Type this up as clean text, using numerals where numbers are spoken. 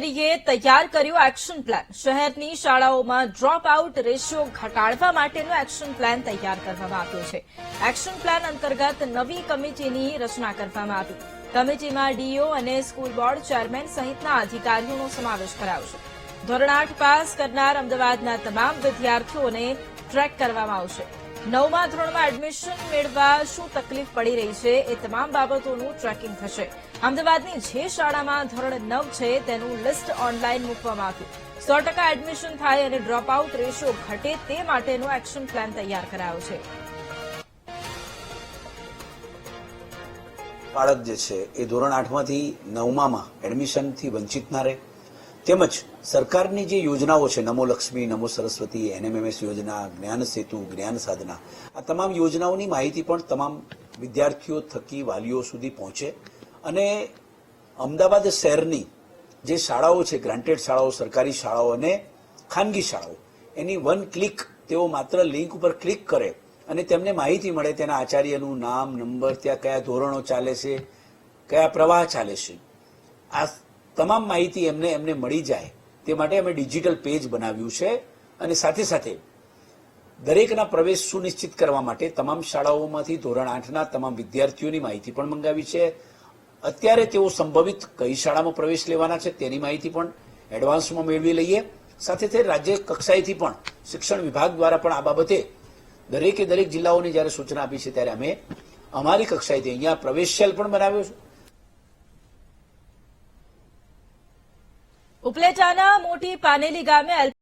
કચેરીએ તૈયાર કર્યો એક્શન પ્લાન। શહેરની શાળાઓમાં ડ્રોપ આઉટ રેશિયો ઘટાડવા માટેનો એક્શન પ્લાન તૈયાર કરવામાં આવ્યો છે। એક્શન પ્લાન અંતર્ગત નવી કમિટીની રચના કરવામાં આવી। કમિટીમાં ડીઓ અને સ્કૂલ બોર્ડ ચેરમેન સહિતના અધિકારીઓનો સમાવેશ કરાયો છે। ધોરણ 8 પાસ કરનાર અમદાવાદના તમામ વિદ્યાર્થીઓને ટ્રેક કરવામાં આવશે। 9મા ધોરણમાં એડમિશન મેળવવા શું તકલીફ પડી રહી છે એ તમામ બાબતોનું ટ્રેકિંગ થશે। અમદાવાદની જે શાળામાં ધોરણ 9 છે તેનું લિસ્ટ ઓનલાઈન મૂકવામાં આવ્યું। 100% એડમિશન થાય અને ડ્રોપ આઉટ રેશિયો ઘટે તે માટેનો એક્શન પ્લાન તૈયાર કરાયો છે। બાળક જે છે એ ધોરણ 8માંથી 9માં એડમિશનથી વંચિત ના રહે, તેમજ સરકારની જે યોજનાઓ છે નમો લક્ષ્મી, નમો સરસ્વતી, એનએમએમએસ યોજના, જ્ઞાન સેતુ, જ્ઞાન સાધના, આ તમામ યોજનાઓની માહિતી પણ તમામ વિદ્યાર્થીઓ થકી વાલીઓ સુધી પહોંચે અને અમદાવાદ શહેરની જે શાળાઓ છે, ગ્રાન્ટેડ શાળાઓ, સરકારી શાળાઓ અને ખાનગી શાળાઓ, એની વન ક્લિક તેઓ માત્ર લિંક ઉપર ક્લિક કરે અને તેમને માહિતી મળે તેના આચાર્યનું નામ, નંબર, ત્યાં કયા ધોરણો ચાલે છે, કયા પ્રવાહ ચાલે છે, આ તમામ માહિતી એમને મળી જાય તે માટે અમે ડિજિટલ પેજ બનાવ્યું છે અને સાથે સાથે દરેકના પ્રવેશ સુનિશ્ચિત કરવા માટે તમામ શાળાઓમાંથી ધોરણ 8ના તમામ વિદ્યાર્થીઓની માહિતી પણ મંગાવી છે। અત્યારે તેઓ સંભવિત કઈ શાળામાં પ્રવેશ લેવાના છે તેની માહિતી પણ એડવાન્સમાં મેળવી લઈએ। સાથે સાથે રાજ્ય કક્ષાએથી પણ શિક્ષણ વિભાગ દ્વારા પણ આ બાબતે દરેકે દરેક જિલ્લાઓને જ્યારે સૂચના આપી છે ત્યારે અમે અમારી કક્ષાએથી અહીંયા પ્રવેશ સેલ પણ બનાવ્યો છે। ઉપલેટાના મોટી પાનેલી ગામે